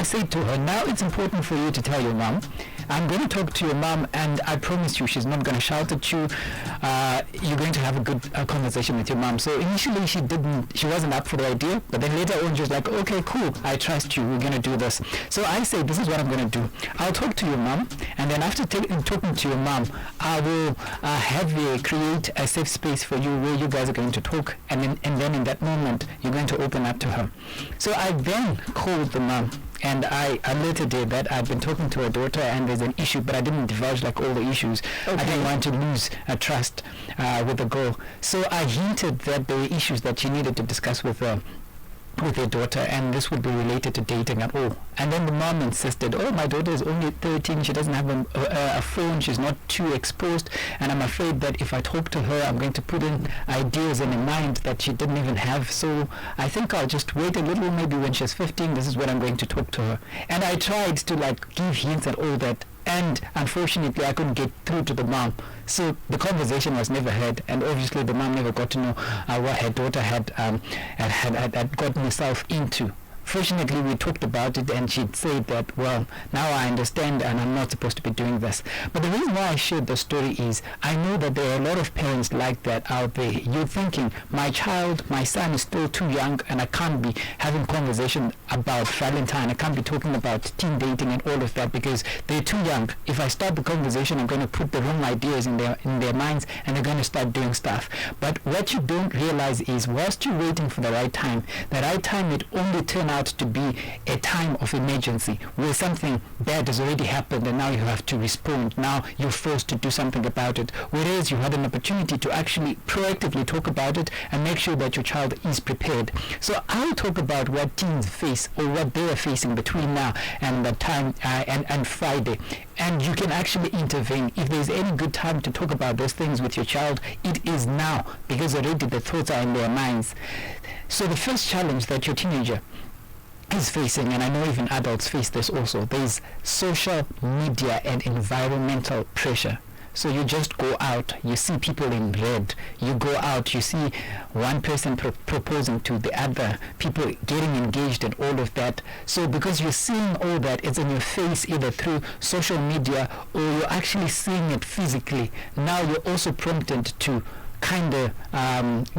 said to her, now it's important for you to tell your mom. I'm going to talk to your mom, and I promise you she's not going to shout at you. You're going to have a good conversation with your mom. So initially she wasn't up for the idea, but then later on she was like, okay, cool, I trust you, we're going to do this. So I say, this is what I'm going to do. I'll talk to your mom, and then after talking to your mom, I will have you create a safe space for you where you guys are going to talk, and then in that moment you're going to open up to her. So I then called the mom, and I alerted her that I'd been talking to her daughter and there's an issue, but I didn't divulge like all the issues. Okay. I didn't want to lose trust with the girl. So I hinted that there were issues that she needed to discuss with her daughter, and this would be related to dating at all. And then the mom insisted, oh, my daughter is only 13, she doesn't have a phone, she's not too exposed, and I'm afraid that if I talk to her, I'm going to put in ideas in her mind that she didn't even have. So I think I'll just wait a little, maybe when she's 15, this is when I'm going to talk to her. And I tried to like give hints and all that, and unfortunately I couldn't get through to the mom. So the conversation was never heard, and obviously the mom never got to know what her daughter had gotten herself into. Fortunately, we talked about it, and she'd said that, well, now I understand and I'm not supposed to be doing this. But the reason why I shared the story is I know that there are a lot of parents like that out there. You're thinking, my son is still too young, and I can't be having conversation about Valentine. I can't be talking about teen dating and all of that because they're too young. If I start the conversation, I'm going to put the wrong ideas in their minds, and they're going to start doing stuff. But what you don't realize is, whilst you're waiting for the right time it only turn out to be a time of emergency where something bad has already happened and now you have to respond. Now you're forced to do something about it, whereas you had an opportunity to actually proactively talk about it and make sure that your child is prepared. So I'll talk about what teens face or what they are facing between now and the time and Friday, and you can actually intervene. If there's any good time to talk about those things with your child, it is now, because already the thoughts are in their minds. So the first challenge that your teenager is facing, and I know even adults face this also, there's social media and environmental pressure. So you just go out, you see people in red, you go out, you see one person proposing to the other, people getting engaged and all of that. So because you're seeing all that, it's in your face either through social media or you're actually seeing it physically. Now you're also prompted to kind of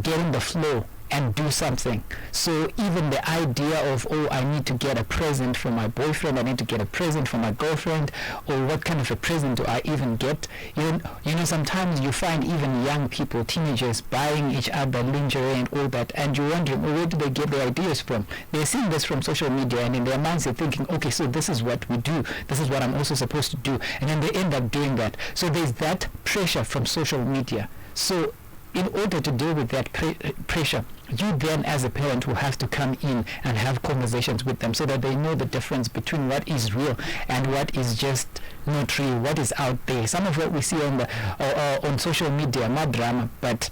get in the flow and do something. So even the idea of, oh, I need to get a present for my boyfriend, I need to get a present for my girlfriend, or what kind of a present do I even get? You know, sometimes you find even young people, teenagers, buying each other lingerie and all that, and you're wondering, well, where do they get their ideas from? They're seeing this from social media, and in their minds they're thinking, okay, so this is what we do, this is what I'm also supposed to do, and then they end up doing that. So there's that pressure from social media. So in order to deal with that pressure, you then as a parent will have to come in and have conversations with them so that they know the difference between what is real and what is just not real, what is out there. Some of what we see on social media, not drama, but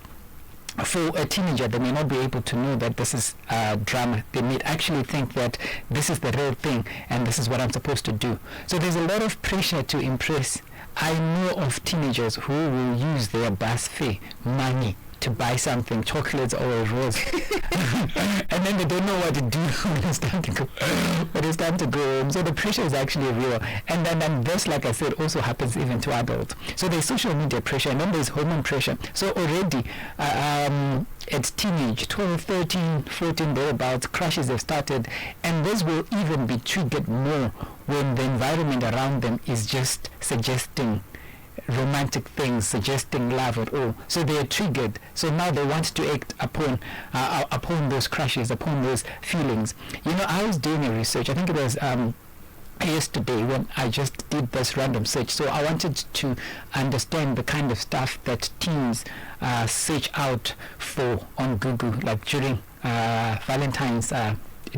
for a teenager, they may not be able to know that this is drama. They may actually think that this is the real thing and this is what I'm supposed to do. So there's a lot of pressure to impress. I know of teenagers who will use their bus fare money to buy something, chocolates or a rose, and then they don't know what to do when it's time to go home. So the pressure is actually real, and then this, like I said, also happens even to adults. So there's social media pressure, and then there's hormone pressure. So already it's teenage, 12, 13, 14, thereabouts, crushes have started, and this will even be triggered more when the environment around them is just suggesting romantic things, suggesting love at all. So they are triggered. So now they want to act upon those crushes, upon those feelings. You know, I was doing a research, I think it was yesterday when I just did this random search. So I wanted to understand the kind of stuff that teens search out for on Google, like during Valentine's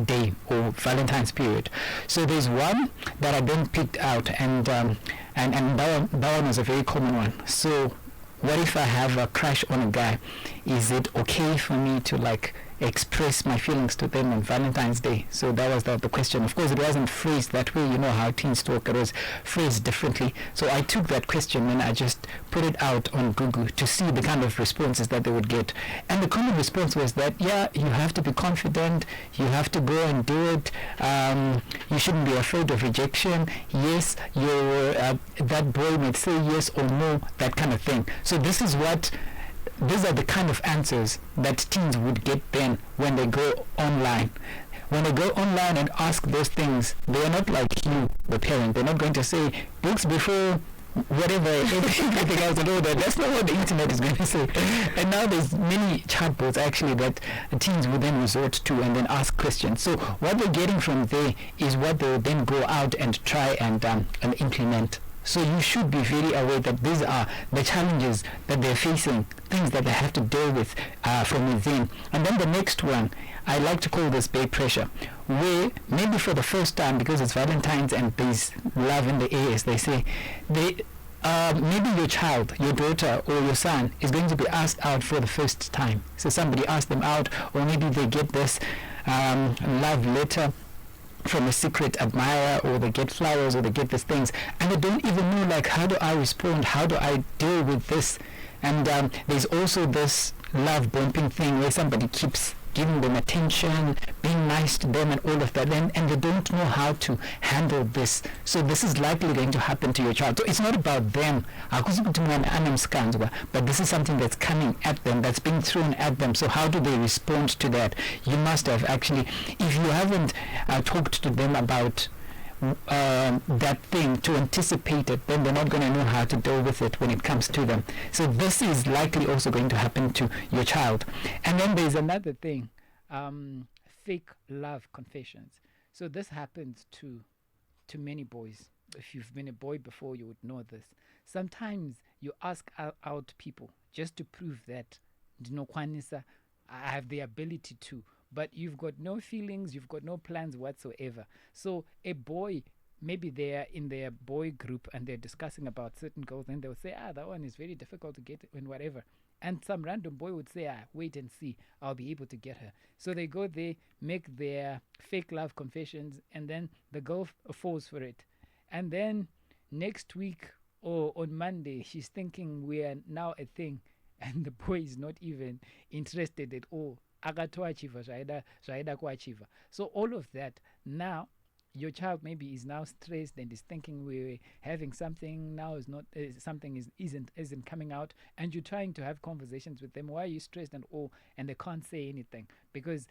Day or Valentine's period. So there's one that I then picked out, and that one was a very common one. So what if I have a crush on a guy? Is it okay for me to like express my feelings to them on Valentine's Day? So that was the question. Of course, it wasn't phrased that way. You know how teens talk. It was phrased differently. So I took that question and I just put it out on Google to see the kind of responses that they would get. And the common response was that, yeah, you have to be confident. You have to go and do it. You shouldn't be afraid of rejection. Yes, that boy may say yes or no, that kind of thing. So these are the kind of answers that teens would get then when they go online. When they go online and ask those things, they are not like you, the parent. They're not going to say books before whatever, everything else and all that. That's not what the internet is going to say. And now there's many chatbots actually that teens will then resort to and then ask questions. So what they're getting from there is what they'll then go out and try and implement. So you should be very aware that these are the challenges that they're facing, things that they have to deal with from within. And then the next one, I like to call this peer pressure, where maybe for the first time, because it's Valentine's and there's love in the air, as they say, maybe your child, your daughter or your son is going to be asked out for the first time. So somebody asked them out, or maybe they get this love letter from a secret admirer, or they get flowers, or they get these things, and they don't even know, like, how do I respond, how do I deal with this? And there's also this love bombing thing where somebody keeps giving them attention, being nice to them and all of that, and they don't know how to handle this. So this is likely going to happen to your child. So it's not about them, but this is something that's coming at them, that's being thrown at them. So how do they respond to that? You must have actually, if you haven't talked to them about that thing, to anticipate it, then they're not going to know how to deal with it when it comes to them. So this is likely also going to happen to your child. And then there's another thing, fake love confessions. So this happens to many boys. If you've been a boy before, you would know this. Sometimes you ask out people just to prove that I have the ability to, but you've got no feelings, you've got no plans whatsoever. So a boy, maybe they're in their boy group and they're discussing about certain girls, and they'll say, that one is very difficult to get and whatever. And some random boy would say, wait and see, I'll be able to get her. So they go there, make their fake love confessions, and then the girl falls for it. And then next week or on Monday, she's thinking we are now a thing, and the boy is not even interested at all. So all of that, now your child maybe is now stressed and is thinking we're having something, now is not something isn't coming out, and you're trying to have conversations with them. Why are you stressed and all? And they can't say anything because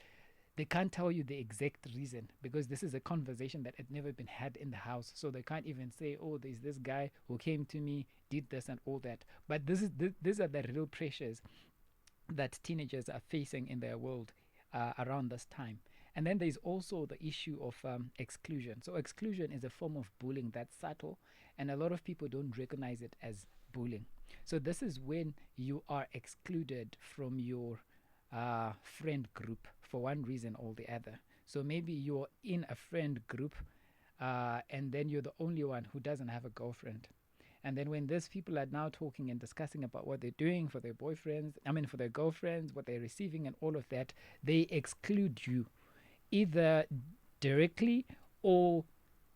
they can't tell you the exact reason, because this is a conversation that had never been had in the house. So they can't even say, there's this guy who came to me, did this and all that. But these are the real pressures that teenagers are facing in their world around this time. And then there's also the issue of exclusion. So exclusion is a form of bullying that's subtle, and a lot of people don't recognize it as bullying. So this is when you are excluded from your friend group for one reason or the other. So maybe you're in a friend group and then you're the only one who doesn't have a girlfriend. And then when these people are now talking and discussing about what they're doing for their for their girlfriends, what they're receiving and all of that, they exclude you either directly, or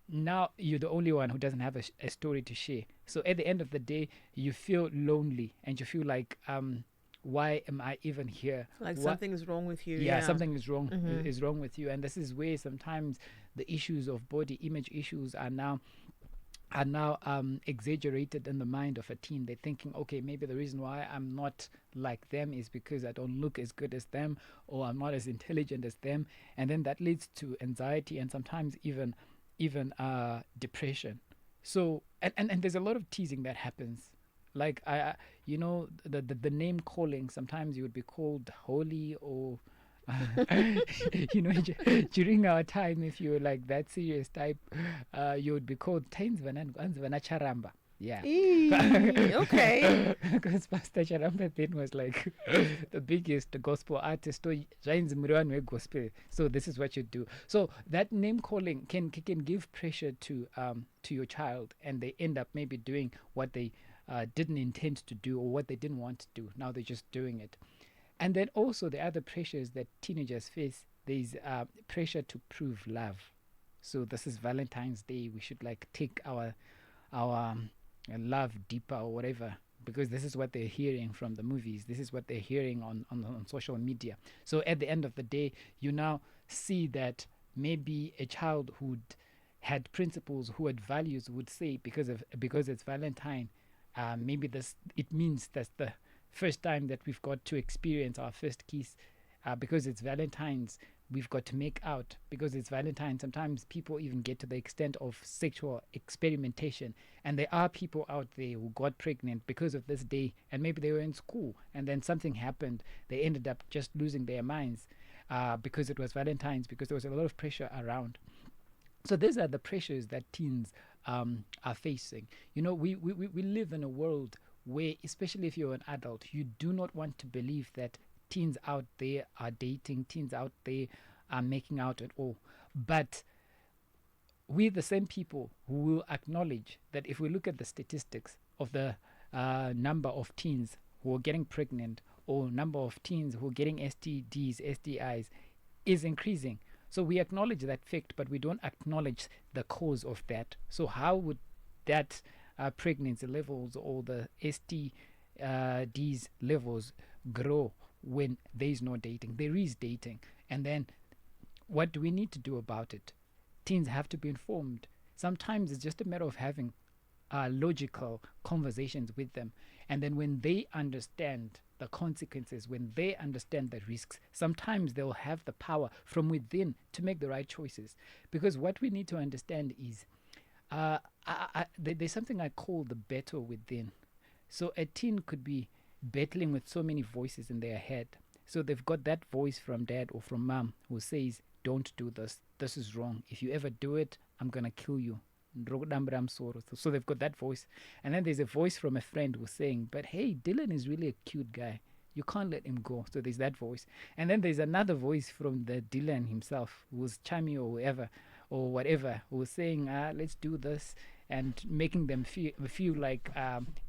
now you're the only one who doesn't have a story to share. So at the end of the day, you feel lonely and you feel like, why am I even here? Like something is wrong with you. Yeah, something is wrong is wrong with you. And this is where sometimes the issues of body image issues are now exaggerated in the mind of a teen. They're thinking, okay, maybe the reason why I'm not like them is because I don't look as good as them, or I'm not as intelligent as them, and then that leads to anxiety and sometimes even depression. So and there's a lot of teasing that happens. Like the name calling. Sometimes you would be called holy, or during our time, if you were like that serious type, you would be called Tains Vanana Charamba. Yeah. Okay. Because Pastor Charamba then was like the biggest gospel artist. So this is what you do. So that name calling can give pressure to your child, and they end up maybe doing what they didn't intend to do, or what they didn't want to do. Now they're just doing it. And then also the other pressures that teenagers face, there's pressure to prove love. So this is Valentine's Day. We should like take our love deeper or whatever, because this is what they're hearing from the movies. This is what they're hearing on social media. So at the end of the day, you now see that maybe a child who had principles, who had values, would say because it's Valentine, maybe it means that's the first time that we've got to experience our first kiss. Because it's Valentine's, we've got to make out. Because it's Valentine, sometimes people even get to the extent of sexual experimentation. And there are people out there who got pregnant because of this day. And maybe they were in school and then something happened. They ended up just losing their minds because it was Valentine's, because there was a lot of pressure around. So these are the pressures that teens are facing. You know, we live in a world where, especially if you're an adult, you do not want to believe that teens out there are dating, teens out there are making out at all. But we're the same people who will acknowledge that if we look at the statistics of the number of teens who are getting pregnant, or number of teens who are getting STDs, STIs, is increasing. So we acknowledge that fact, but we don't acknowledge the cause of that. So how would that pregnancy levels or the STDs levels grow when there is no dating? There is dating. And then what do we need to do about it? Teens have to be informed. Sometimes it's just a matter of having logical conversations with them. And then when they understand the consequences, when they understand the risks, sometimes they'll have the power from within to make the right choices. Because what we need to understand is there's something I call the battle within. So a teen could be battling with so many voices in their head. So they've got that voice from dad or from mom who says, don't do this. This is wrong. If you ever do it, I'm going to kill you. So they've got that voice. And then there's a voice from a friend who's saying, but hey, Dylan is really a cute guy. You can't let him go. So there's that voice. And then there's another voice from the Dylan himself, who's chummy or whoever, or whatever, who's saying, let's do this, and making them feel like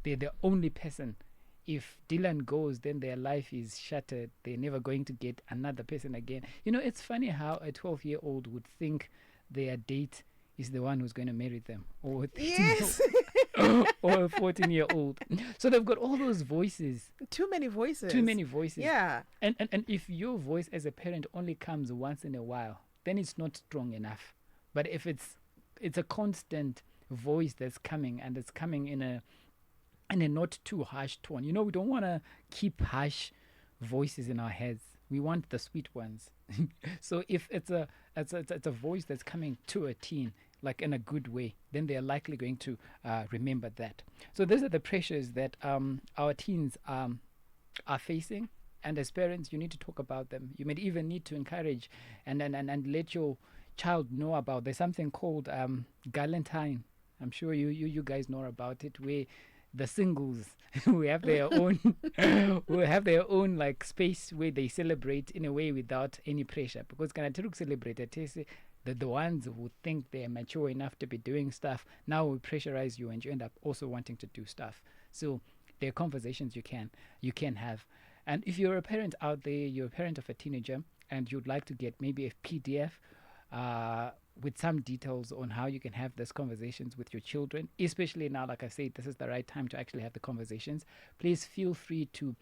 they're the only person. If Dylan goes, then their life is shattered. They're never going to get another person again. You know, it's funny how a 12-year-old would think their date is the one who's going to marry them, or Yes. or a 14-year-old. So they've got all those voices. Too many voices. Yeah. And if your voice as a parent only comes once in a while, then it's not strong enough. But if it's a constant voice that's coming, and it's coming in a not too harsh tone. You know, we don't want to keep harsh voices in our heads. We want the sweet ones. So if it's a voice that's coming to a teen, like in a good way, then they're likely going to remember that. So those are the pressures that our teens are facing. And as parents, you need to talk about them. You may even need to encourage and let your child know about. There's something called Valentine. I'm sure you guys know about it, where the singles who have their own like space where they celebrate in a way without any pressure. Because can I celebrate it? The ones who think they're mature enough to be doing stuff now will pressurize you, and you end up also wanting to do stuff. So there are conversations you can have. And if you're a parent out there, you're a parent of a teenager, and you'd like to get maybe a PDF with some details on how you can have these conversations with your children, especially now, like I said, this is the right time to actually have the conversations. Please feel free to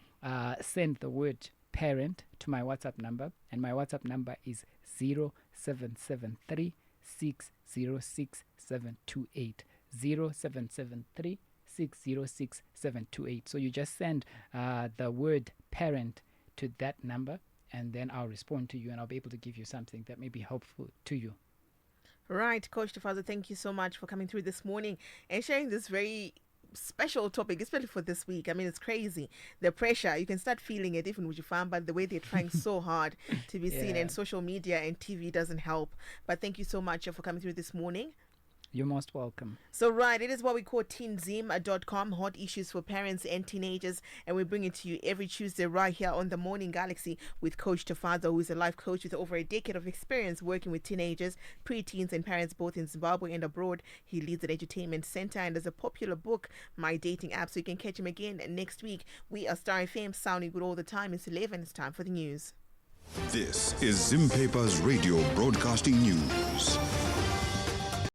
send the word parent to my WhatsApp number, and my WhatsApp number is 0773 606 728 0773 606 728. So you just send the word parent to that number, and then I'll respond to you, and I'll be able to give you something that may be helpful to you. Right, Coach Tefazo, thank you so much for coming through this morning and sharing this very special topic, especially for this week. I mean, it's crazy. The pressure, you can start feeling it even with your fam, but the way they're trying so hard to be seen, and social media and TV doesn't help. But thank you so much for coming through this morning. You're most welcome. So, right, it is what we call teenzim.com, hot issues for parents and teenagers. And we bring it to you every Tuesday right here on the Morning Galaxy with Coach Tafazo, who is a life coach with over a decade of experience working with teenagers, preteens, and parents both in Zimbabwe and abroad. He leads an entertainment center and there's a popular book, My Dating App. So you can catch him again next week. We are Star FM, sounding good all the time. It's 11. It's time for the news. This is Zim Paper's Radio Broadcasting News.